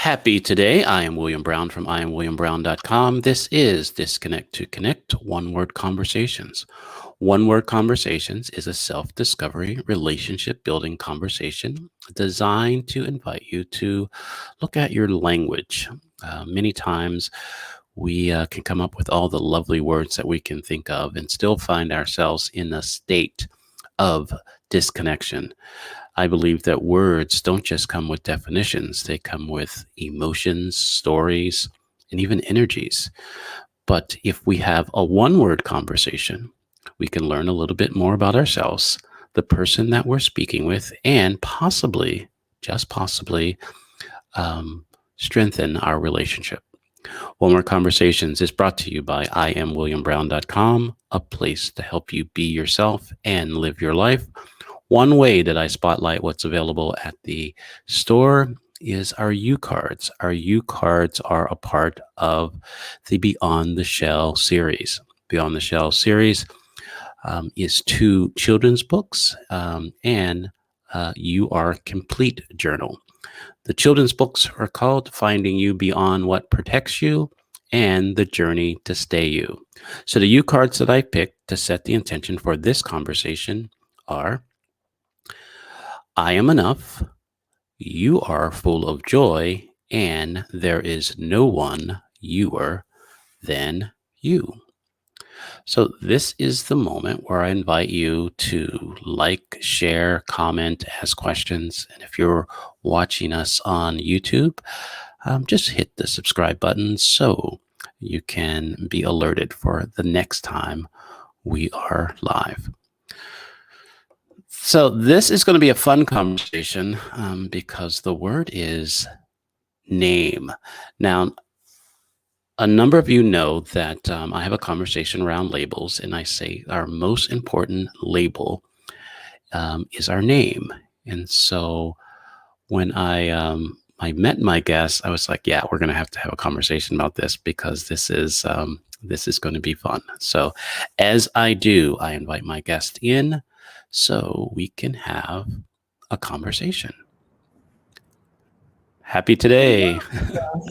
Happy today. I am William Brown from IamWilliamBrown.com. This is Disconnect to Connect One-Word Conversations. One-Word Conversations is a self-discovery, relationship-building conversation designed to invite you to look at your language. Many times we can come up with all the lovely words that we can think of and still find ourselves in a state of disconnection. I believe that words don't just come with definitions, they come with emotions, stories, and even energies. But if we have a one-word conversation, we can learn a little bit more about ourselves, the person that we're speaking with, and possibly, just possibly, strengthen our relationship. One More Conversations is brought to you by IamWilliamBrown.com, a place to help you be yourself and live your life. One way that I spotlight what's available at the store is our U cards. Our U cards are a part of the Beyond the Shell series. Beyond the Shell series is 2 children's books and You Are Complete journal. The children's books are called Finding You Beyond What Protects You and The Journey to Stay You. So the U cards that I picked to set the intention for this conversation are: I am enough, you are full of joy, and there is no one youer than you. So this is the moment where I invite you to like, share, comment, ask questions. And if you're watching us on YouTube, just hit the subscribe button so you can be alerted for the next time we are live. So this is going to be a fun conversation because the word is name. Now, a number of you know that I have a conversation around labels, and I say our most important label is our name. And so when I met my guest, I was like, yeah, we're going to have a conversation about this because this is going to be fun. So as I do, I invite my guest in so we can have a conversation. Happy today.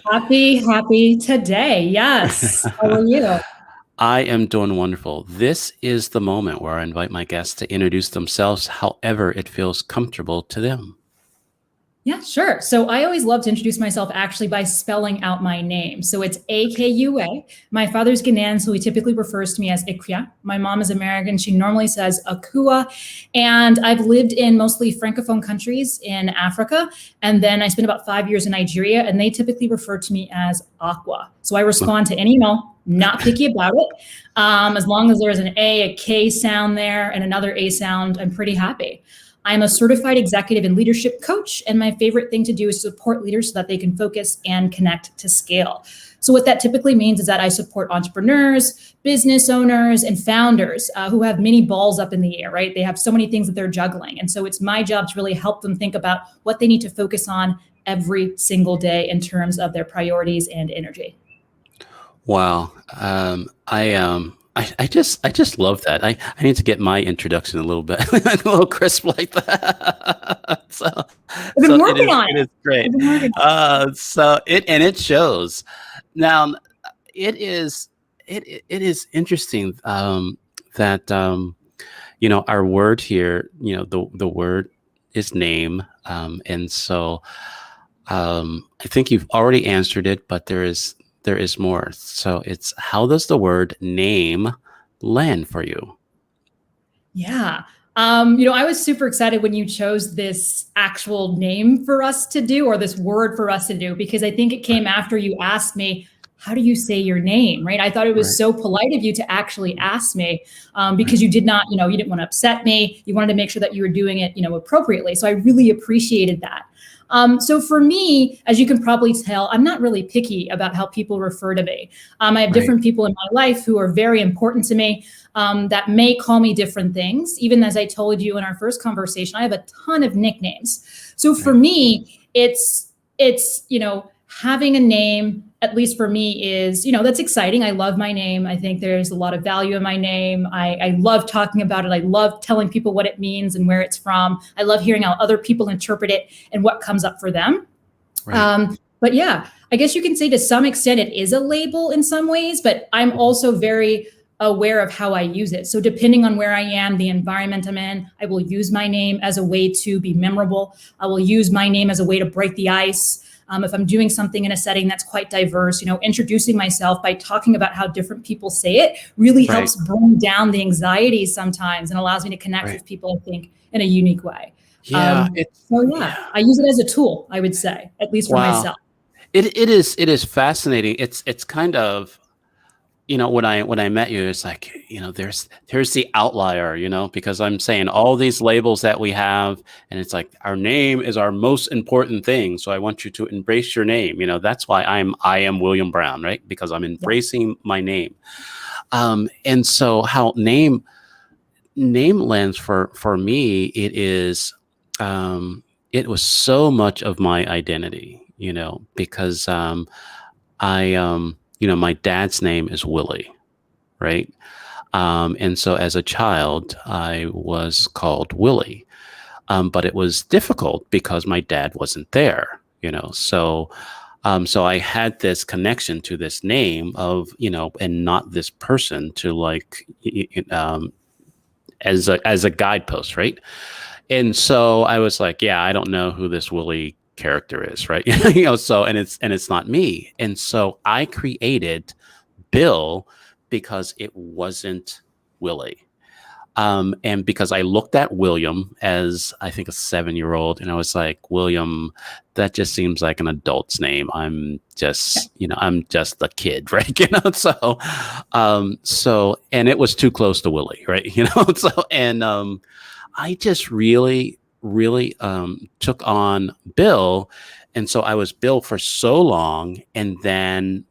Happy today. Yes. How are you? I am doing wonderful. This is the moment where I invite my guests to introduce themselves however it feels comfortable to them. Yeah, sure. So I always love to introduce myself actually by spelling out my name. So it's Akua. My father's Ghanaian, so he typically refers to me as Akua. My mom is American. She normally says Akua. And I've lived in mostly Francophone countries in Africa. And then I spent about 5 years in Nigeria, and they typically refer to me as Akua. So I respond to any email, not picky about it. As long as there's an A, a K sound there, and another A sound, I'm pretty happy. I'm a certified executive and leadership coach, and my favorite thing to do is support leaders so that they can focus and connect to scale. So what that typically means is that I support entrepreneurs, business owners, and founders who have many balls up in the air, right? They have so many things that they're juggling. And so it's my job to really help them think about what they need to focus on every single day in terms of their priorities and energy. Wow. I just love that. I need to get my introduction a little bit a little crisp like that. I've been working on it. It is great. It shows. Now it is interesting that our word here, the word is name, and so I think you've already answered it, but there is more. So it's, how does the word name land for you? Yeah. I was super excited when you chose this actual name for us to do, or this word for us to do, because I think it came after you asked me, how do you say your name, right? I thought it was so polite of you to actually ask me because you did not, you didn't want to upset me. You wanted to make sure that you were doing it, appropriately. So I really appreciated that. So for me, as you can probably tell, I'm not really picky about how people refer to me. I have different people in my life who are very important to me that may call me different things. Even as I told you in our first conversation, I have a ton of nicknames. So for me, it's having a name, at least for me, is, that's exciting. I love my name. I think there's a lot of value in my name. I love talking about it. I love telling people what it means and where it's from. I love hearing how other people interpret it and what comes up for them. Right. But yeah, I guess you can say to some extent it is a label in some ways, but I'm also very aware of how I use it. So depending on where I am, the environment I'm in, I will use my name as a way to be memorable. I will use my name as a way to break the ice. If I'm doing something in a setting that's quite diverse, introducing myself by talking about how different people say it really Right. helps bring down the anxiety sometimes and allows me to connect Right. with people, I think, in a unique way. Yeah. So yeah, Yeah. I use it as a tool, I would say, at least for Wow. myself. It is fascinating. It's kind of, when I met you, it's like, there's the outlier, because I'm saying all these labels that we have, and it's like our name is our most important thing. So I want you to embrace your name. That's why I am William Brown, right? Because I'm Yeah. embracing my name. And so how name lens for me, it was so much of my identity, because my dad's name is Willie, right? And so as a child, I was called Willie. But it was difficult because my dad wasn't there, so I had this connection to this name of, and not this person to like, as a guidepost, right? And so I was like, yeah, I don't know who this Willie character is, right? So and it's not me. And so I created Bill because it wasn't Willie. And because I looked at William as, I think, a 7-year-old, and I was like, William, that just seems like an adult's name. I'm just a kid, right? And it was too close to Willie, right? I just really, really took on Bill. And so I was Bill for so long. And then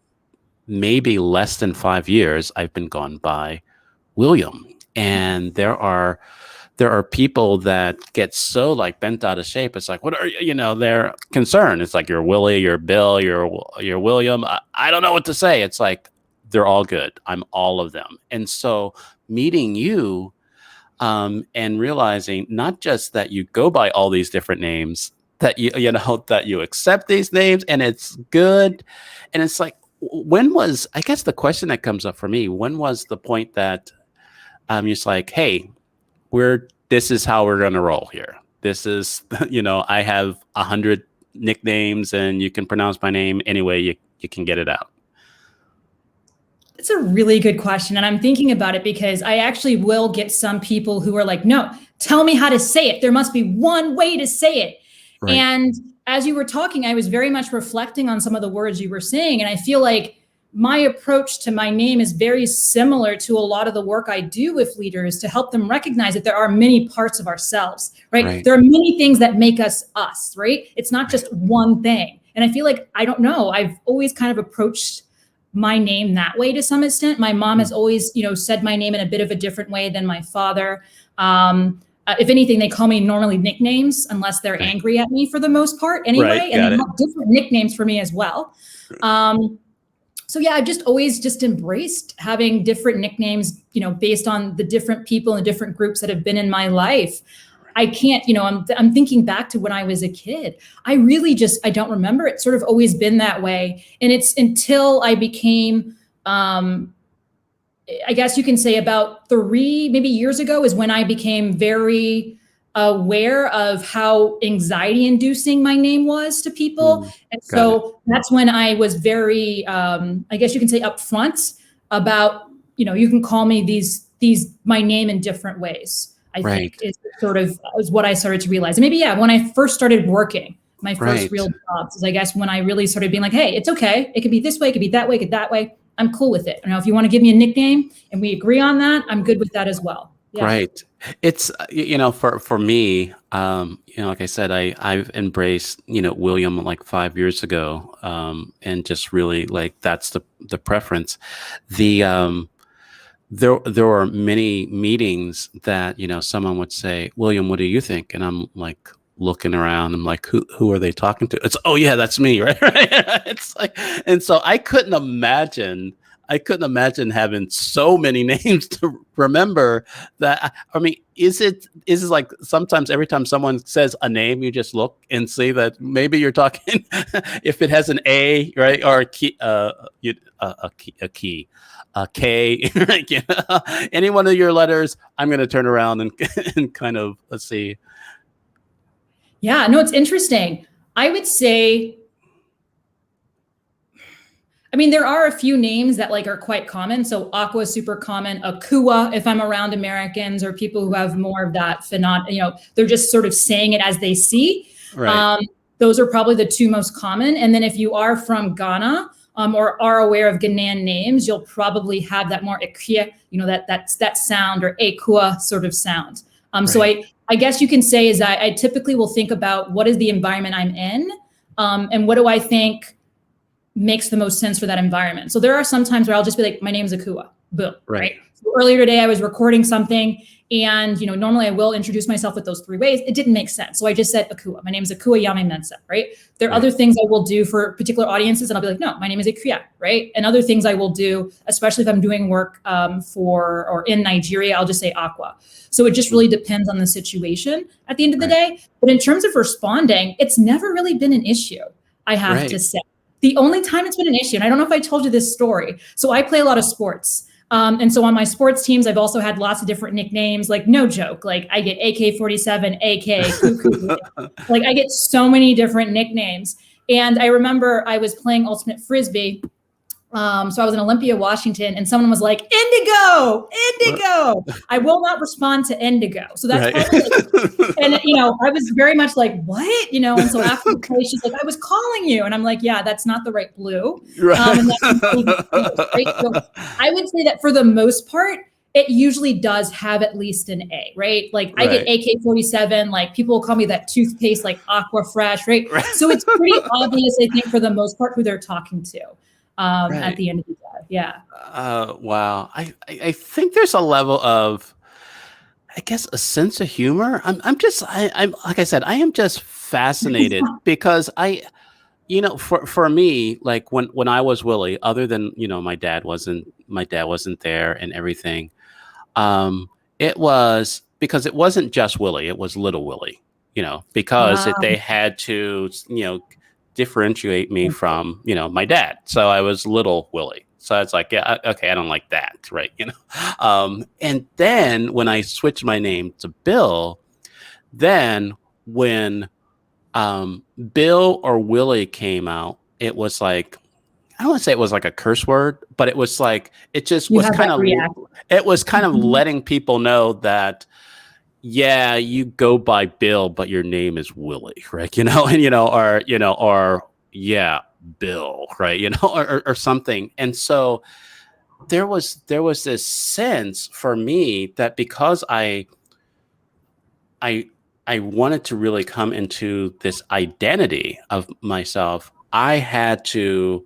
maybe less than 5 years, I've been gone by William. And there are people that get so like bent out of shape. It's like, what are you, they're concerned. It's like, you're Willie, you're Bill, you're William. I don't know what to say. It's like, they're all good. I'm all of them. And so meeting you, and realizing not just that you go by all these different names, that that you accept these names and it's good. And it's like, I guess the question that comes up for me, when was the point that just like, hey, this is how we're going to roll here. This is, I have 100 nicknames and you can pronounce my name any way you can get it out. It's a really good question. And I'm thinking about it because I actually will get some people who are like, no, tell me how to say it. There must be one way to say it. Right. And as you were talking, I was very much reflecting on some of the words you were saying. And I feel like my approach to my name is very similar to a lot of the work I do with leaders to help them recognize that there are many parts of ourselves, right? There are many things that make us us, right? It's not just one thing. And I feel like, I don't know, I've always kind of approached my name that way to some extent. My mom has always, said my name in a bit of a different way than my father. If anything, they call me normally nicknames unless they're angry at me for the most part anyway. Right, and they have different nicknames for me as well. So yeah, I've just always just embraced having different nicknames, based on the different people and different groups that have been in my life. I can't, I'm thinking back to when I was a kid. I don't remember. It's sort of always been that way. And it's until I became, I guess you can say about 3 maybe years ago is when I became very aware of how anxiety inducing my name was to people. And so that's when I was very, I guess you can say upfront about, you can call me my name in different ways. I think is what I started to realize. And maybe, when I first started working, my first real jobs is, I guess, when I really started being like, hey, it's okay. It could be this way, it could be that way, it could that way. I'm cool with it. If you want to give me a nickname and we agree on that, I'm good with that as well. Yeah. Right. It's, for me, like I said, I've embraced, William like 5 years ago. And just really like, that's the preference. There are many meetings that, someone would say, William, what do you think? And I'm like looking around. I'm like, who are they talking to? It's, oh yeah, that's me. Right. It's like, and so I couldn't imagine, I couldn't imagine having so many names to remember that. I mean, is it like sometimes every time someone says a name, you just look and see that maybe you're talking if it has an A, right, or a key, a K, right? Any one of your letters, I'm going to turn around and and kind of let's see. Yeah, no, it's interesting. I would say, I mean, there are a few names that like are quite common. So Aqua is super common. Akua, if I'm around Americans or people who have more of that phenom, they're just sort of saying it as they see. Right. Those are probably the two most common. And then if you are from Ghana, or are aware of Ghanaian names, you'll probably have that more Ekia, that sound, or Akua sort of sound. So I guess you can say is I typically will think about what is the environment I'm in, and what do I think makes the most sense for that environment. So there are some times where I'll just be like, my name is Akua, boom, right? So earlier today, I was recording something, and normally I will introduce myself with those three ways. It didn't make sense. So I just said Akua. My name is Akua Nyame Mensah, right? There are other things I will do for particular audiences, and I'll be like, no, my name is Akua, right? And other things I will do, especially if I'm doing work for or in Nigeria, I'll just say Aqua. So it just really depends on the situation at the end of the day. But in terms of responding, it's never really been an issue, I have to say. The only time it's been an issue, and I don't know if I told you this story. So I play a lot of sports. And so on my sports teams, I've also had lots of different nicknames, like no joke. Like I get AK-47, AK, Cuckoo. Like I get so many different nicknames. And I remember I was playing Ultimate Frisbee. So I was in Olympia, Washington, and someone was like, Indigo, Indigo. I will not respond to Indigo. So that's probably like, and I was very much like, what? And so after the play, she's like, I was calling you. And I'm like, yeah, that's not the right blue. And right? So I would say that for the most part, it usually does have at least an A, right? Like I get AK-47, like people will call me that toothpaste, like Aqua Fresh, right? So it's pretty obvious, I think, for the most part, who they're talking to. At the end of the day. Yeah. Wow. I think there's a level of, I guess, a sense of humor. I'm like I said, I am just fascinated because for me, like when I was Willie, other than, my dad wasn't there and everything. It was because it wasn't just Willie, it was little Willie, because they had to, differentiate me from, my dad. So I was little Willie. So it's like, yeah, okay, I don't like that, right? And then when I switched my name to Bill, then when Bill or Willie came out, it was like, I don't want to say it was like a curse word, but it was like, it just was kind of letting people know that, yeah, you go by Bill, but your name is Willie, right? Or yeah, Bill, right? Or something. And so there was this sense for me that because I wanted to really come into this identity of myself, I had to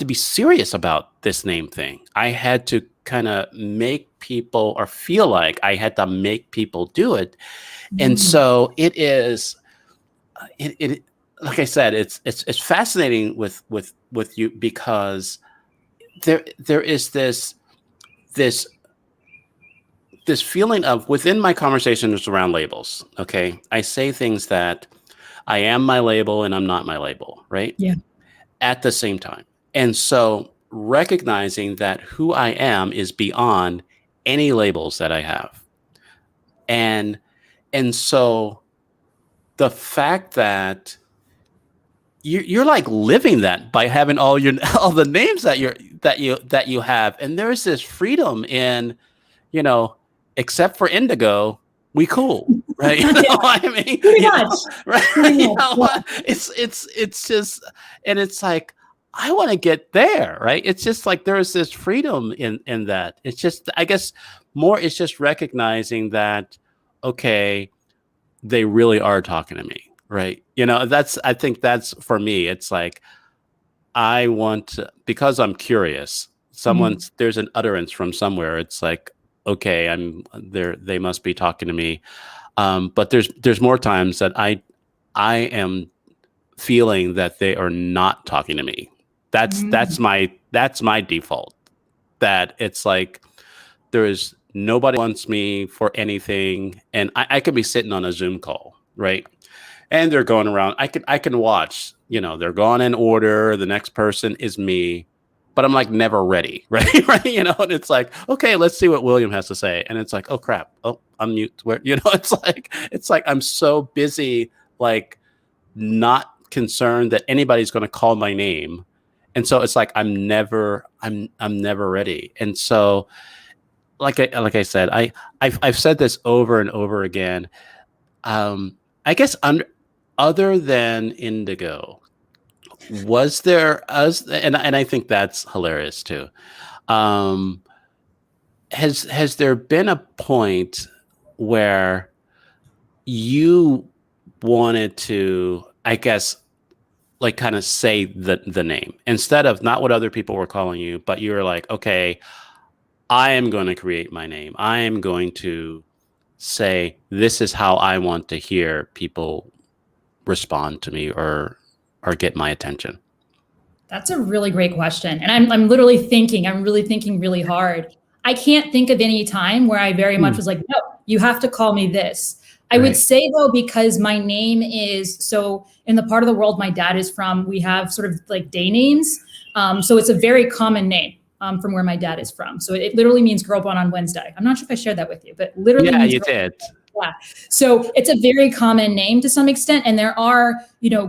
be serious about this name thing. I had to kind of make people, or feel like I had to make people do it. And so it is, it like I said, it's fascinating with you, because there is this feeling of, within my conversations around labels. Okay. I say things that I am my label and I'm not my label, right? Yeah. At the same time. And so recognizing that who I am is beyond any labels that I have. And so the fact that you're like living that by having all the names that you have. And there's this freedom in, except for Indigo, we cool, right? I mean, pretty much. Right? Pretty much. It's just, and it's like, I want to get there, right? It's just like there's this freedom in that. It's just, I guess, more it's just recognizing that, okay, they really are talking to me, right? I think that's, for me, it's like, I want to, because I'm curious, there's an utterance from somewhere. It's like, okay, I'm there. They must be talking to me. But there's more times that I am feeling that they are not talking to me. That's my default. That it's like there is nobody wants me for anything, and I could be sitting on a Zoom call, right? And they're going around. I can watch. They're going in order. The next person is me, but I'm like never ready, right? Right? And it's like, okay, let's see what William has to say, and it's like, oh crap, oh unmute. Where it's like I'm so busy, like not concerned that anybody's going to call my name, and so it's like I'm never ready, and so like I said, I've said this over and over again. I guess other than Indigo, was there us, and I think that's hilarious too. Um, has there been a point where you wanted to, I guess, like kind of say the name instead of not what other people were calling you, but you were like, okay, I am going to create my name. I am going to say this is how I want to hear people respond to me or get my attention. That's a really great question. And I'm literally thinking, I'm really thinking really hard. I can't think of any time where I very much was like, no, you have to call me this. I would say though, because my name is, so in the part of the world my dad is from, we have sort of like day names. So it's a very common name from where my dad is from. So it literally means girl born on Wednesday. I'm not sure if I shared that with you, but literally means you did. Yeah. So it's a very common name to some extent. And there are,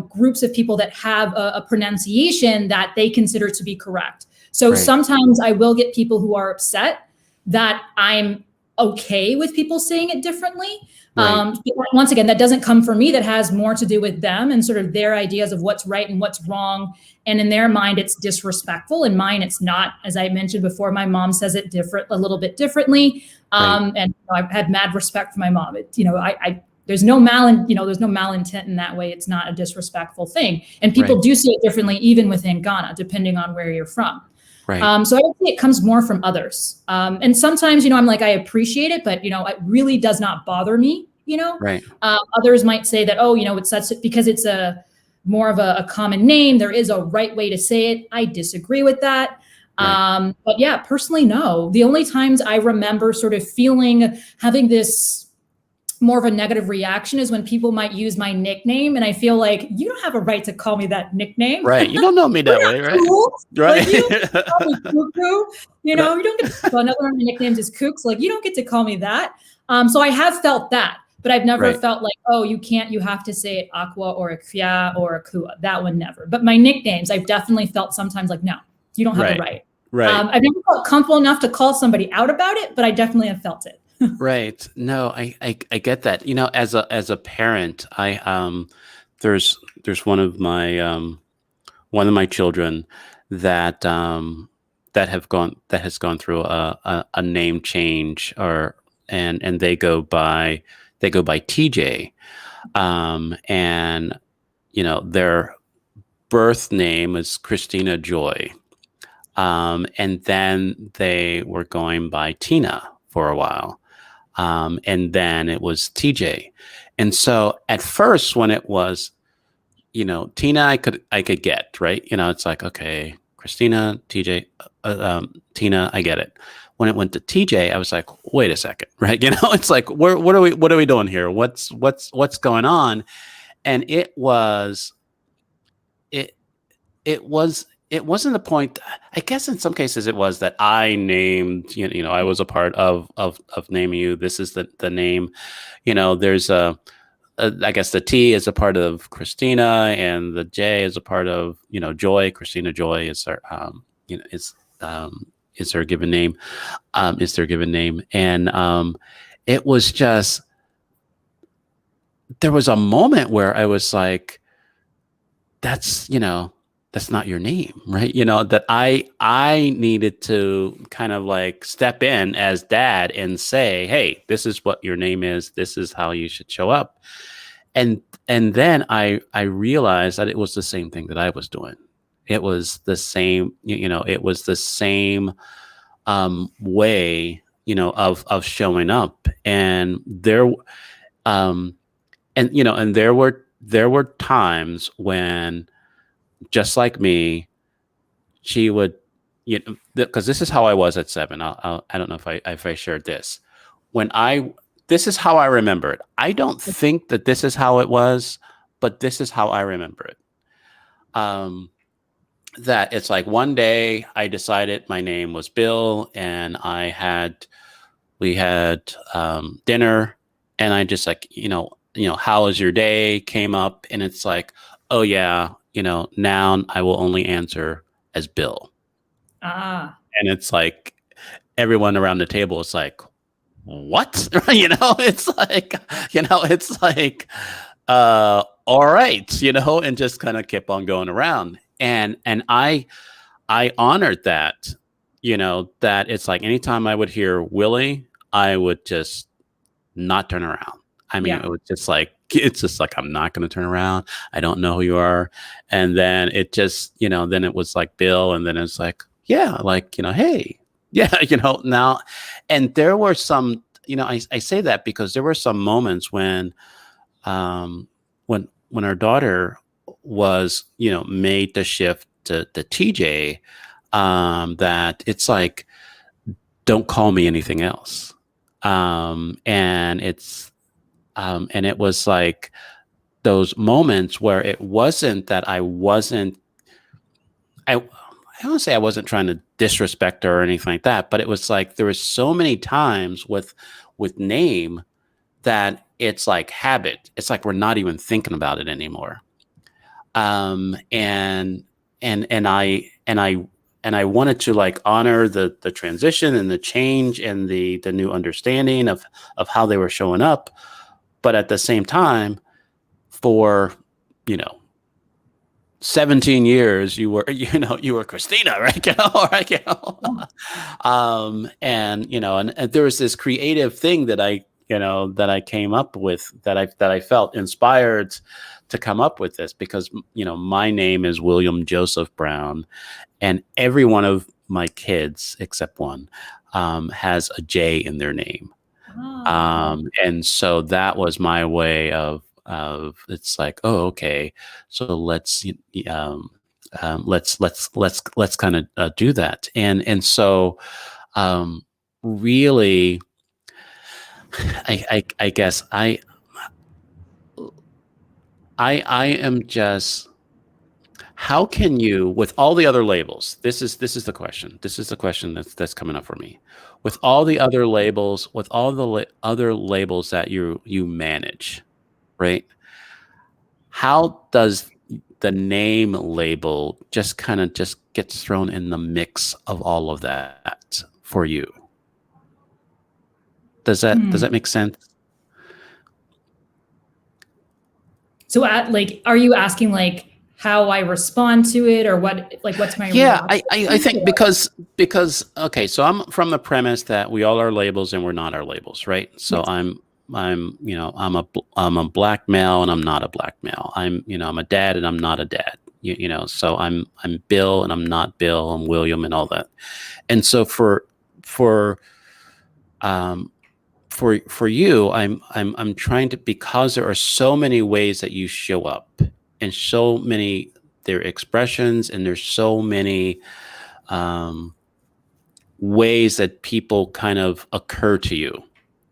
groups of people that have a pronunciation that they consider to be correct. So sometimes I will get people who are upset that I'm okay with people saying it differently. But once again, that doesn't come from me. That has more to do with them and sort of their ideas of what's right and what's wrong. And in their mind, it's disrespectful. In mine, it's not. As I mentioned before, my mom says it a little bit differently. And I've had mad respect for my mom. There's no malintent in that way. It's not a disrespectful thing. And people do see it differently, even within Ghana, depending on where you're from. So I would say it comes more from others. And sometimes, I'm like, I appreciate it, but, it really does not bother me, Others might say that, oh, it's such, because it's more of a common name. There is a right way to say it. I disagree with that. But yeah, personally, no. The only times I remember sort of having this more of a negative reaction is when people might use my nickname, and I feel like you don't have a right to call me that nickname. You don't know me that way, right? Cool. Like, you don't get to call me Cuckoo. You don't get to, another one of my nicknames is Kooks. Like, you don't get to call me that. So I have felt that, but I've never felt like, oh, you have to say it Akua or Akua or Akua. That one never. But my nicknames, I've definitely felt sometimes like, no, you don't have a right. I've never felt comfortable enough to call somebody out about it, but I definitely have felt it. Right. No, I get that. As a parent, there's one of my children that has gone through a name change, and they go by TJ, and their birth name is Christina Joy, and then they were going by Tina for a while. And then it was TJ. And so at first when it was, Tina, I could get, right. It's like, okay, Christina, TJ, Tina, I get it. When it went to TJ, I was like, wait a second, right. It's like, what are we doing here? What's going on? And it wasn't the point. I guess in some cases it was that I named, I was a part of naming you. This is the name, there's I guess the T is a part of Christina, and the J is a part of, Joy. Christina Joy is her, is her given name, And, it was just, there was a moment where I was like, that's not your name, right? That I needed to kind of like step in as dad and say, hey, this is what your name is. This is how you should show up. And then I realized that it was the same thing that I was doing. It was the same, it was the same way, of showing up. And there, and there were times when, just like me, she would, because this is how I was at 7. I don't know if I shared this. This is how I remember it. I don't think that this is how it was, but this is how I remember it. That it's like one day I decided my name was Bill, and we had dinner, and I just like, how was your day came up, and it's like, oh yeah, now I will only answer as Bill. And it's like everyone around the table is like, what? It's like, all right, and just kind of kept on going around. And I honored that, that it's like anytime I would hear Willie, I would just not turn around. I mean, Yeah. it's just like, I'm not going to turn around. I don't know who you are. And then it just, then it was like Bill. And then it's like, yeah, like, hey, yeah, now. And there were some, I say that because there were some moments when our daughter was, made the shift to TJ, that it's like, don't call me anything else. And it was like those moments where it wasn't that I don't say I wasn't trying to disrespect her or anything like that, but it was like there was so many times with name that it's like habit. It's like we're not even thinking about it anymore. And I wanted to like honor the transition and the change and the new understanding of how they were showing up, but at the same time, for 17 years you were Christina, right? And there was this creative thing that I came up with, that I felt inspired to come up with this, because my name is William Joseph Brown, and every one of my kids except one has a J in their name. And so that was my way of it's like, oh, okay, so let's kind of do that. And so really, I guess I am just, how can you, with all the other labels, this is the question. This is the question that's coming up for me. With all the other labels, other labels that you manage, right? How does the name label just kind of just gets thrown in the mix of all of that for you? Does that make sense? So are you asking like how I respond to it, or what, like what's my reaction? I think because okay, so I'm from the premise that we all are labels and we're not our labels, right? So yes. I'm a black male and I'm not a black male. I'm a dad and I'm not a dad. So I'm Bill and I'm not Bill. I'm William and all that. And so for you, I'm trying to, because there are so many ways that you show up, and so many their expressions, and there's so many ways that people kind of occur to you,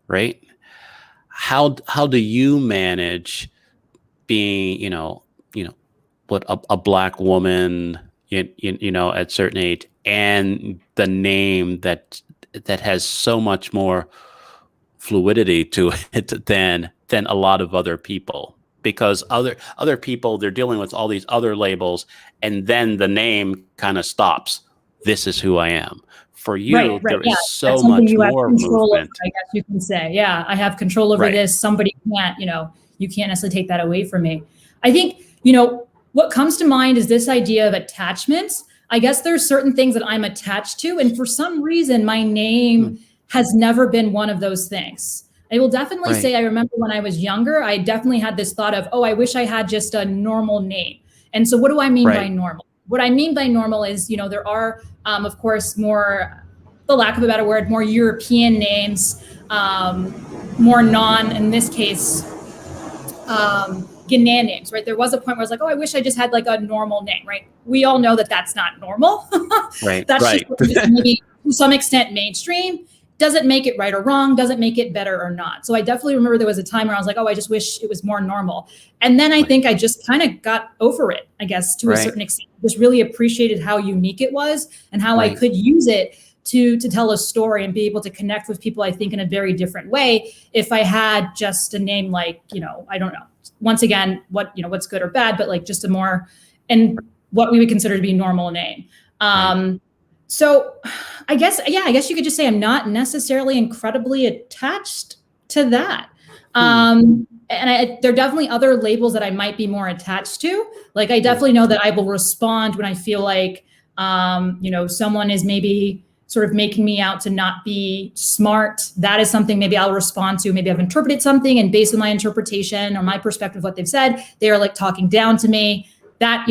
right? How do you manage being, what a black woman, at certain age, and the name that has so much more fluidity to it than a lot of other people, because other people, they're dealing with all these other labels, and then the name kind of stops. This is who I am. For you, right. There is so much more movement. I guess you can say, yeah, I have control over this. Somebody can't, you can't necessarily take that away from me. I think, what comes to mind is this idea of attachments. I guess there's certain things that I'm attached to, and for some reason, my name has never been one of those things. I will definitely say, I remember when I was younger, I definitely had this thought of, oh, I wish I had just a normal name. And so what do I mean by normal? What I mean by normal is, there are, of course, more, the lack of a better word, more European names, more in this case, Ghanaian names, right? There was a point where I was like, oh, I wish I just had like a normal name, right? We all know that that's not normal. Right. That's Right. just maybe to some extent mainstream. Doesn't make it right or wrong, doesn't make it better or not. So I definitely remember there was a time where I was like, oh, I just wish it was more normal. And then I think I just kind of got over it, I guess, to a certain extent. Just really appreciated how unique it was and how I could use it to tell a story and be able to connect with people, I think, in a very different way. If I had just a name like, I don't know, once again, what's good or bad, but like just a more, and what we would consider to be normal name. So I guess you could just say I'm not necessarily incredibly attached to that. And there are definitely other labels that I might be more attached to. Like I definitely know that I will respond when I feel like, someone is maybe sort of making me out to not be smart. That is something maybe I'll respond to. Maybe I've interpreted something, and based on my interpretation or my perspective of what they've said, they are like talking down to me. That,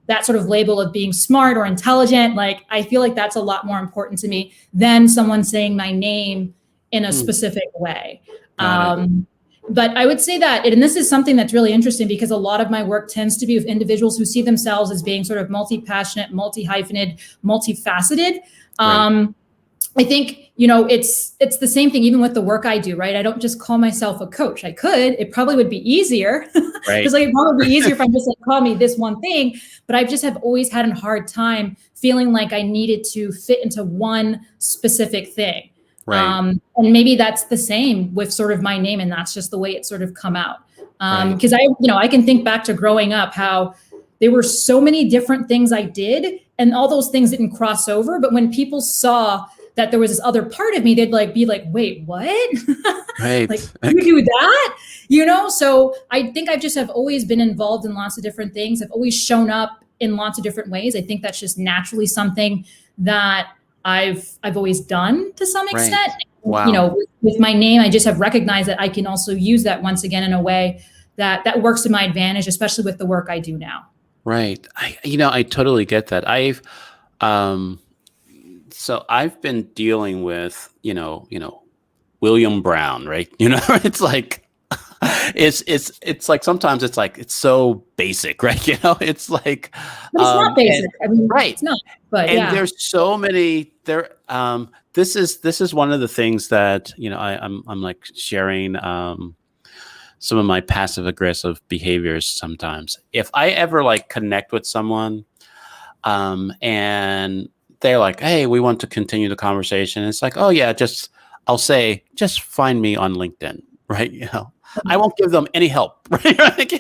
that sort of label of being smart or intelligent, like I feel like that's a lot more important to me than someone saying my name in a specific way. But I would say that, and this is something that's really interesting because a lot of my work tends to be with individuals who see themselves as being sort of multi-passionate, multi-hyphenate, multifaceted. I think, it's the same thing even with the work I do, right? I don't just call myself a coach. I could, it probably would be easier. Because like, it probably would be easier if I just like call me this one thing, but I just have always had a hard time feeling like I needed to fit into one specific thing. And maybe that's the same with sort of my name, and that's just the way it sort of come out. Because I can think back to growing up, how there were so many different things I did, and all those things didn't cross over. But when people saw that there was this other part of me, they'd like be like, wait, what? Like, you do that? So I think I've always been involved in lots of different things. I've always shown up in lots of different ways. I think that's just naturally something that I've always done to some extent. Wow. With my name, I just have recognized that I can also use that once again in a way that works to my advantage, especially with the work I do now. Right. I totally get that. So I've been dealing with, William Brown, right? It's like, it's like, sometimes it's like, it's so basic, right? It's like, but it's not basic. It's not, but there's so many there. This is one of the things that, I'm like sharing, some of my passive aggressive behaviors sometimes. If I ever like connect with someone, and they're like, hey, we want to continue the conversation. It's like, oh yeah, I'll say, just find me on LinkedIn, right? I won't give them any help, right?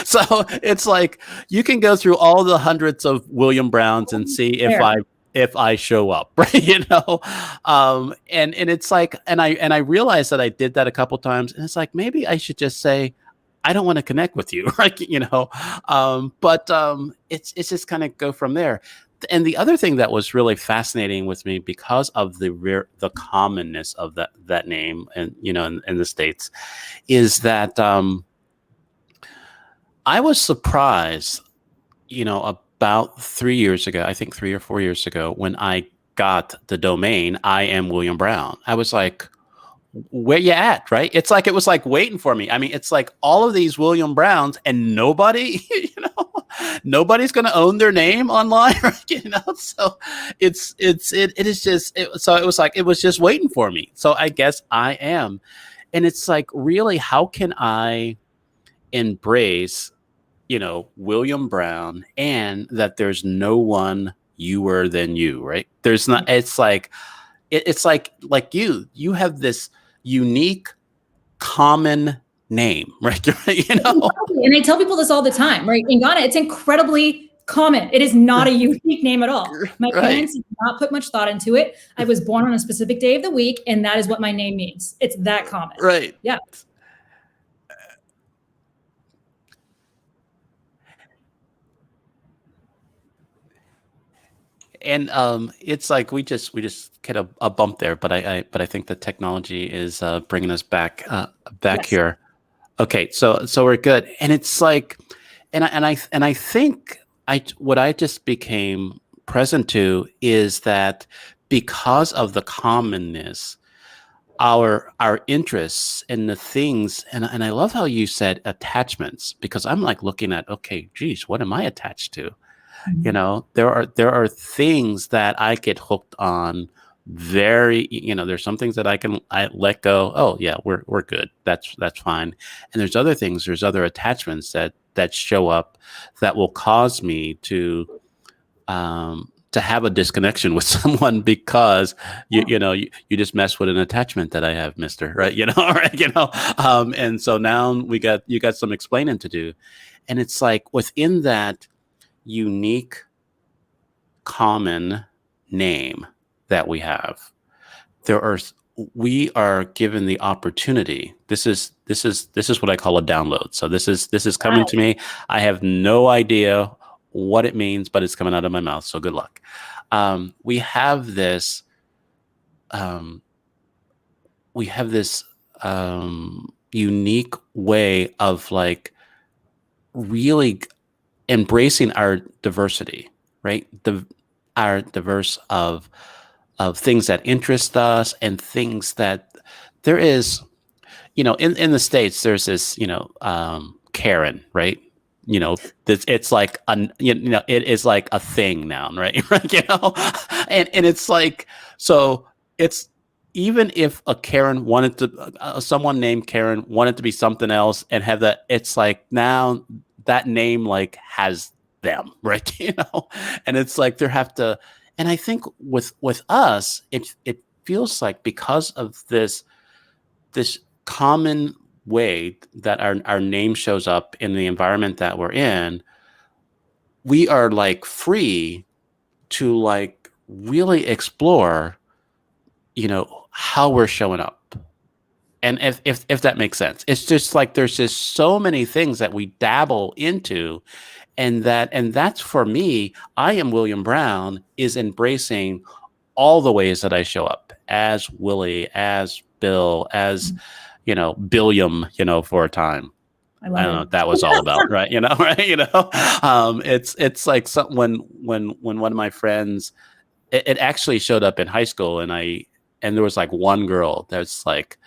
So it's like, you can go through all the hundreds of William Browns and see if I show up, right? And it's like, and I realized that I did that a couple times, and it's like, maybe I should just say, I don't want to connect with you, right? But it's just kind of go from there. And the other thing that was really fascinating with me, because of the commonness of that name, and in the States, is that I was surprised, about 3 years ago, I think 3 or 4 years ago, when I got the domain I Am William Brown. I was like, where you at, right? It's like, it was like waiting for me. I mean, it's like all of these William Browns, and nobody, nobody's going to own their name online, right? So it is just, so it was like, it was just waiting for me. So I guess I am. And it's like, really, how can I embrace, William Brown, and that there's no one youer than you, right? There's not, it's like, it's like you have this unique common name, right? And I tell people this all the time, right? In Ghana, it's incredibly common. It is not a unique name at all. My parents did not put much thought into it. I was born on a specific day of the week, and that is what my name means. It's that common. Right. Yeah. And it's like, we just get a bump there, but I think the technology is bringing us back here. Okay, so we're good. And it's like, and I think what I just became present to is that, because of the commonness, our interests and the things, and I love how you said attachments, because I'm like looking at, okay, geez, what am I attached to? You Mhm. know, there are things that I get hooked on. Very, there's some things that I let go. Oh yeah, we're good. That's fine. And there's other things. There's other attachments that show up that will cause me to have a disconnection with someone because you just mess with an attachment that I have, Mister. Right? Right? And so now you got some explaining to do, and it's like within that unique common name that we have, there are we are given the opportunity. This is what I call a download. So this is coming to me. I have no idea what it means, but it's coming out of my mouth. So good luck. We have this. Um, we have this unique way of like really embracing our diversity, right? Our diverse of things that interest us and things that there is, in the States, there's this, Karen, right? It's like it is like a thing now, right? Right, and it's like, so it's, even if a Karen wanted to, someone named Karen wanted to be something else and have that, it's like now that name like has them, right? And it's like they have to, and I think with us, it feels like because of this common way that our name shows up in the environment that we're in, we are like free to like really explore, how we're showing up. And if that makes sense, it's just like there's just so many things that we dabble into, and that's for me. I Am William Brown is embracing all the ways that I show up as Willie, as Bill, as Billiam, for a time. I I love don't know it. what that was all about, right? Right? It's like something when one of my friends, it actually showed up in high school, and there was like one girl that's like,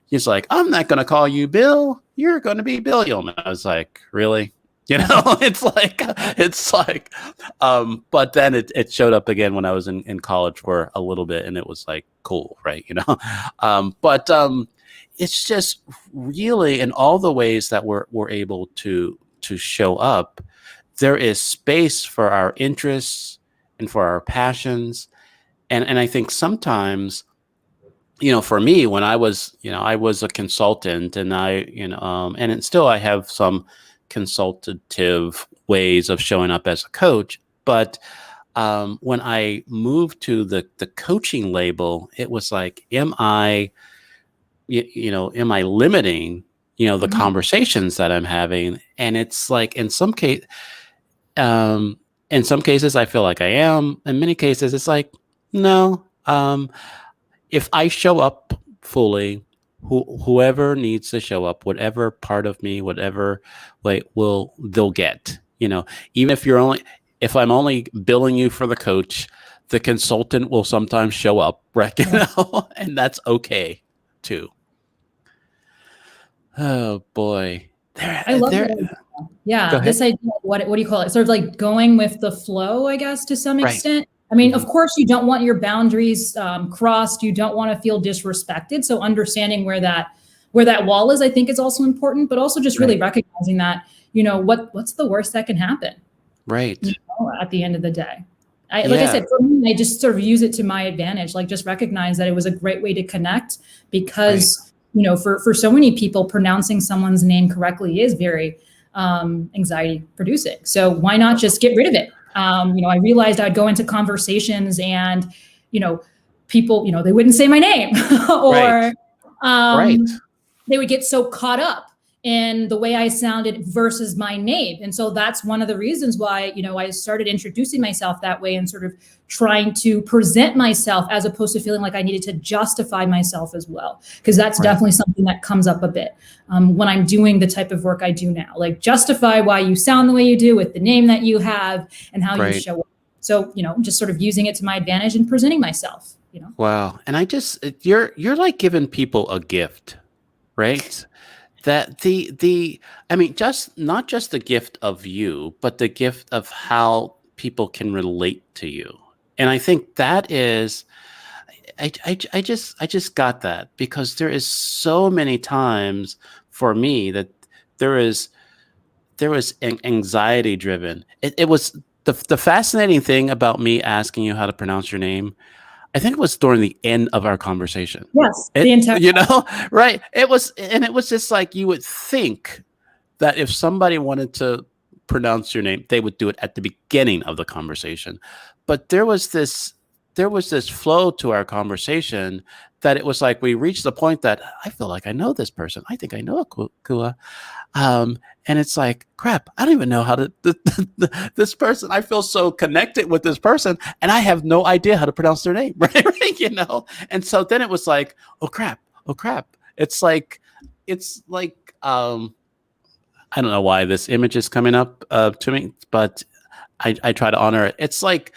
he's like, I'm not gonna call you Bill, you're gonna be Billiam. I was like, really? It's like, but then it showed up again when I was in college for a little bit, and it was like cool, right? But it's just really in all the ways that we're able to show up, there is space for our interests and for our passions, and I think sometimes, for me, when I was a consultant, and still I have some consultative ways of showing up as a coach. But when I moved to the coaching label, it was like, am I limiting, the Mhm. conversations that I'm having? And it's like, um, in some cases, I feel like I am. In many cases, it's like, no. If I show up fully, whoever needs to show up, whatever part of me, whatever way, they'll get. Even if I'm only billing you for the coach, the consultant will sometimes show up, right? Yeah. And that's okay too. Oh boy, I love there. that. Go Yeah, ahead. this idea of what do you call it? Sort of like going with the flow, I guess, to some Right. extent. I mean, Hmm. of course, you don't want your boundaries crossed. You don't want to feel disrespected. So understanding where that wall is, I think, is also important. But also just really Right. recognizing that, what's the worst that can happen, Right. at the end of the day. Like I Yeah. said, for me, I just sort of use it to my advantage. Like just recognize that it was a great way to connect Right. because, for so many people, pronouncing someone's name correctly is very anxiety producing. So why not just get rid of it? I realized I'd go into conversations and, you know, people, they wouldn't say my name Right. or Right. they would get so caught up in the way I sounded versus my name. And so that's one of the reasons why, I started introducing myself that way and sort of trying to present myself as opposed to feeling like I needed to justify myself as well. Because that's Right. definitely something that comes up a bit when I'm doing the type of work I do now. Like justify why you sound the way you do with the name that you have and how you Right. show up. So, just sort of using it to my advantage and presenting myself. you know? Wow. And you're like giving people a gift, right? That I mean, just not just the gift of you, but the gift of how people can relate to you. And I think that is, I just got that because there is so many times for me that there is there was anxiety driven. It was the fascinating thing about me asking you how to pronounce your name. I think it was during the end of our conversation. Yes, the It, entire you know, right? It was just like you would think that if somebody wanted to pronounce your name, they would do it at the beginning of the conversation. But there was this flow to our conversation that it was like we reached the point that I feel like I know this person. I think I know Akua. Um, and it's like, crap, I don't even know how to, this person, I feel so connected with this person and I have no idea how to pronounce their name, right? You know? And so then it was like, oh crap, oh crap. It's like, I don't know why this image is coming up to me, but I try to honor it. It's like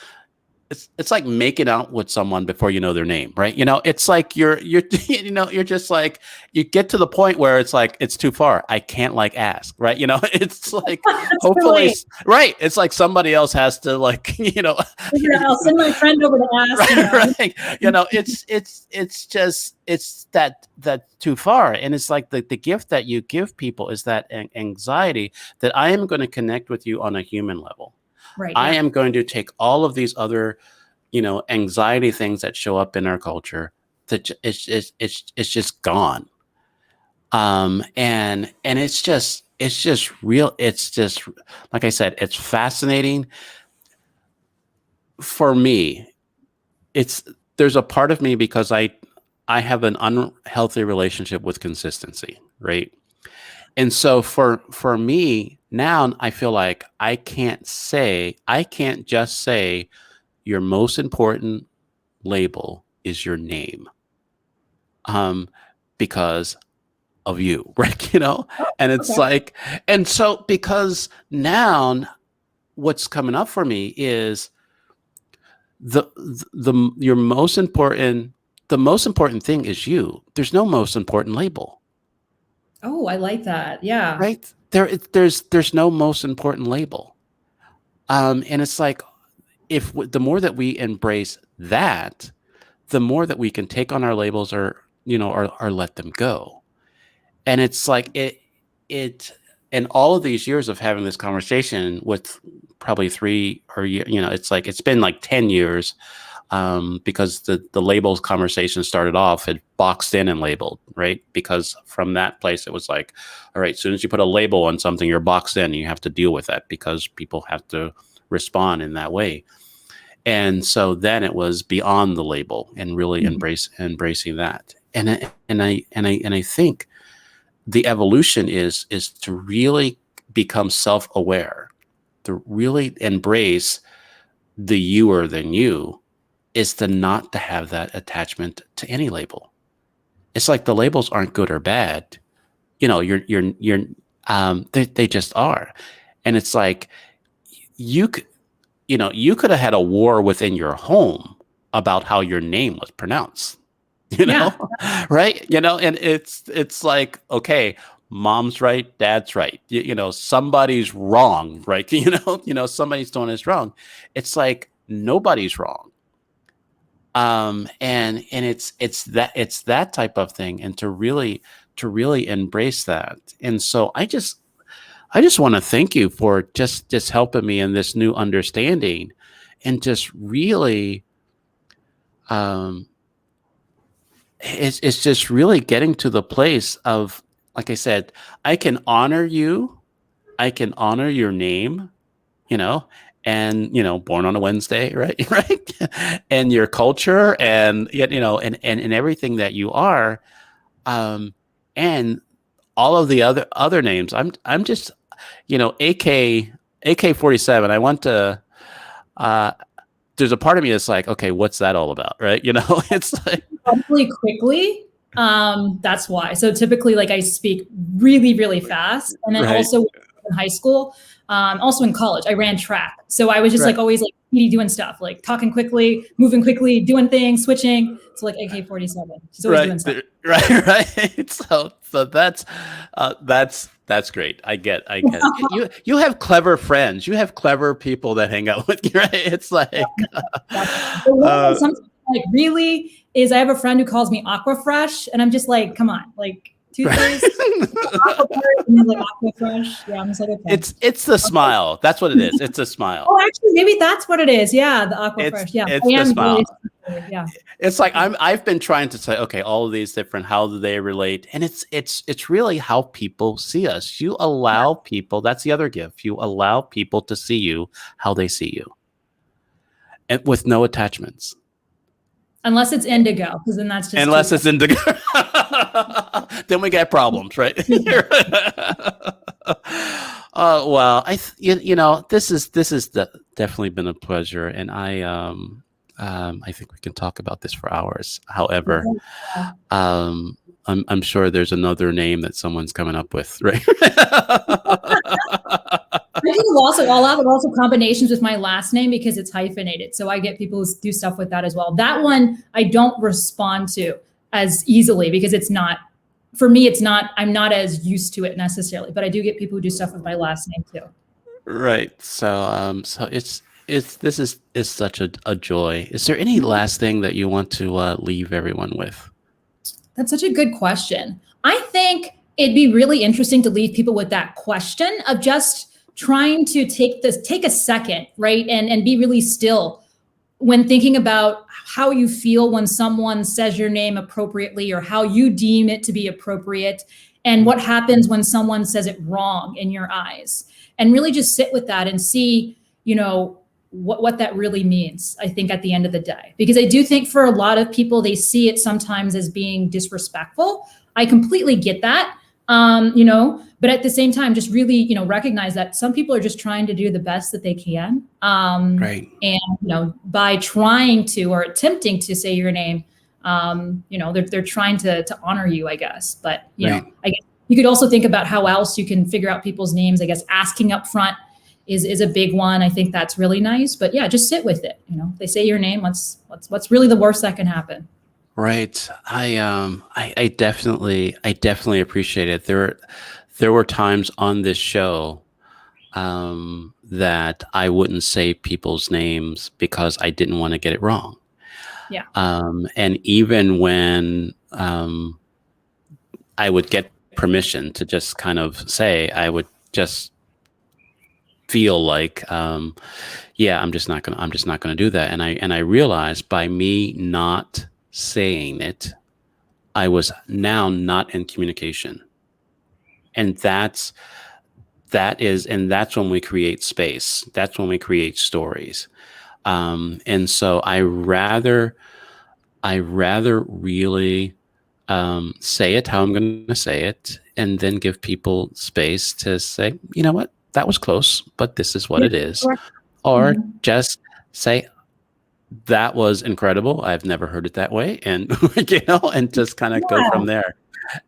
making out with someone before you know their name, right? You know, it's like you're you know, you're just like you get to the point where it's like it's too far. I can't like ask, right? You know, it's like That's hopefully really, right. It's like somebody else has to like, you know, I'll send my friend over to ask, you right, know. right. You know, it's just it's that too far. And it's like the gift that you give people is that anxiety that I am going to connect with you on a human level. Right, I yeah. am going to take all of these other, you know, anxiety things that show up in our culture that it's just gone. And it's just real. It's just like I said, it's fascinating for me. It's there's a part of me because I have an unhealthy relationship with consistency, right? And so for me now, I feel like I can't just say your most important label is your name, um, because of you, right? You know, Oh, and it's okay. like, and so because now what's coming up for me is the your most important the most important thing is you. There's no most important label, Oh, I like that. Yeah. right? There's no most important label, and it's like if the more that we embrace that, the more that we can take on our labels or you know or let them go. And it's like it in all of these years of having this conversation with probably three or you know it's like it's been like 10 years because the labels conversation started off it boxed in and labeled, right? Because from that place it was like, all right, as soon as you put a label on something you're boxed in and you have to deal with that because people have to respond in that way. And so then it was beyond the label and really Mhm. embracing that. And I think the evolution is to really become self-aware, to really embrace the youer than you, is to not to have that attachment to any label. It's like the labels aren't good or bad. You know, they just are. And it's like you could, you know, you could have had a war within your home about how your name was pronounced. You Yeah. know, right? You know, and it's like, okay, mom's right, dad's right. You know, somebody's wrong, right? You know, somebody's doing this wrong. It's like nobody's wrong. And it's that type of thing, and to really embrace that. And so I just want to thank you for just helping me in this new understanding, and just really um it's just really getting to the place of like I said, I can honor you, I can honor your name, you know, and you know, born on a Wednesday, right? Right. And your culture and you know, and everything that you are, um, and all of the other names. I'm just, you know, AK-47. I want to uh there's a part of me that's like, okay, what's that all about? Right. You know, it's like Probably quickly. That's why. So typically, like I speak really, really fast, and then right. also in high school, Also in college, I ran track. So I was just Right. like always like doing stuff, like talking quickly, moving quickly, doing things, switching. So like AK-47, she's always doing stuff. Right. So that's great. I get it. You have clever friends. You have clever people that hang out with you, right? It's like something like really is I have a friend who calls me Aqua Fresh, and I'm just like, come on, like toothpaste, Aqua Fresh, and he's like Aqua Fresh. Yeah, I'm just like, okay. it's the smile. That's what it is. It's a smile. Oh, actually, maybe that's what it is. Yeah, the Aqua Fresh. Yeah, It's I the am smile. really, yeah. It's like I've been trying to say, okay, all of these different, how do they relate? And it's really how people see us. You allow people, that's the other gift. You allow people to see you how they see you. And with no attachments. Unless it's indigo, because then that's just unless it's indigo. Then we get problems, right? Well, you know, this is definitely been a pleasure, and I think we can talk about this for hours. However, I'm sure there's another name that someone's coming up with, right? I do also combinations with my last name because it's hyphenated. So I get people who do stuff with that as well. That one I don't respond to as easily because it's not, for me, it's not, I'm not as used to it necessarily, but I do get people who do stuff with my last name too. Right. So this is such a joy. Is there any last thing that you want to leave everyone with? That's such a good question. I think it'd be really interesting to leave people with that question of just trying to take a second, right? And be really still when thinking about how you feel when someone says your name appropriately or how you deem it to be appropriate and what happens when someone says it wrong in your eyes. And really just sit with that and see, you know, what that really means, I think, at the end of the day. Because I do think for a lot of people, they see it sometimes as being disrespectful. I completely get that. You know, but at the same time, just really, you know, recognize that some people are just trying to do the best that they can. Right. And, you know, by trying to or attempting to say your name, you know, they're trying to honor you, I guess. But, you know, I guess you could also think about how else you can figure out people's names. I guess asking up front is a big one. I think that's really nice. But yeah, just sit with it. You know, if they say your name, what's really the worst that can happen? Right. I definitely appreciate it. There were times on this show that I wouldn't say people's names because I didn't want to get it wrong. Yeah. And even when I would get permission to just kind of say, I would just feel like, yeah, I'm just not gonna do that. And I realized by me not saying it, I was now not in communication. And that's when we create space. That's when we create stories. And so I rather really say it how I'm going to say it, and then give people space to say, you know what, that was close, but this is what it is. Or just say, that was incredible. I've never heard it that way. And, you know, and just kind of go from there.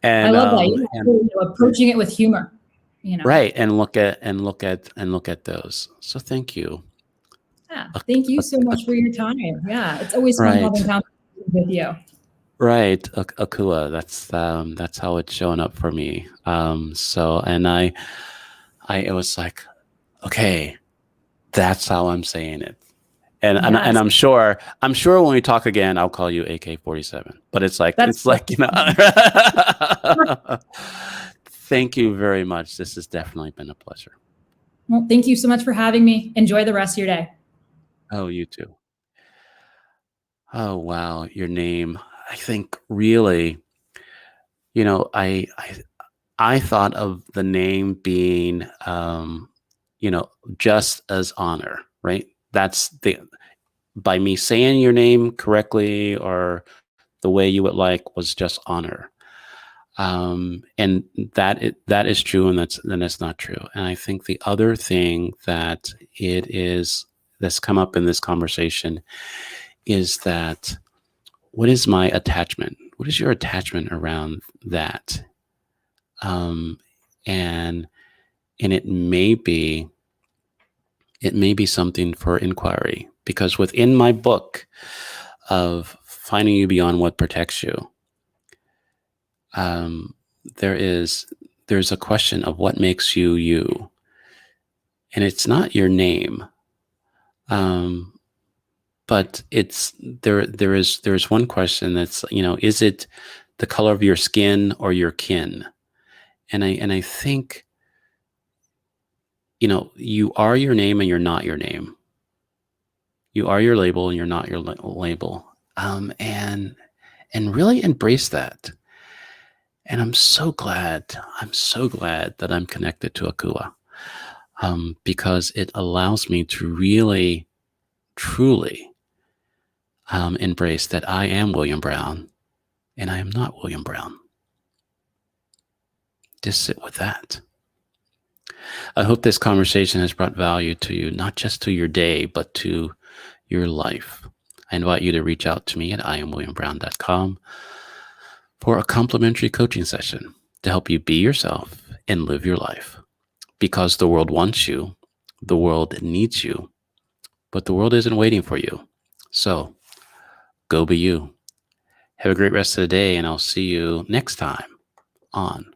And I love that. You know, approaching it with humor, you know. Right. And look at those. So thank you. Yeah. Thank you so much for your time. Yeah. It's always fun having conversations with you. Right. Akua. That's how it's showing up for me. So, and it was like, okay, that's how I'm saying it. And I'm sure when we talk again, I'll call you AK-47. But it's like, you know. Thank you very much. This has definitely been a pleasure. Well, thank you so much for having me. Enjoy the rest of your day. Oh, you too. Oh, wow. Your name, I think really, you know, I thought of the name being, you know, just as honor, right? That's by me saying your name correctly or the way you would like was just honor. And that is true, and that's not true. And I think the other thing that's come up in this conversation is that, what is my attachment? What is your attachment around that? And it may be it may be something for inquiry, because within my book of Finding You Beyond What Protects You, there's a question of what makes you you, and it's not your name, but there's one question that's, is it the color of your skin or your kin? And I think, you are your name and you're not your name. You are your label and you're not your label. And really embrace that. And I'm so glad that I'm connected to Akua, because it allows me to really, truly embrace that I am William Brown and I am not William Brown. Just sit with that. I hope this conversation has brought value to you, not just to your day, but to your life. I invite you to reach out to me at IamWilliamBrown.com for a complimentary coaching session to help you be yourself and live your life. Because the world wants you, the world needs you, but the world isn't waiting for you. So go be you. Have a great rest of the day, and I'll see you next time on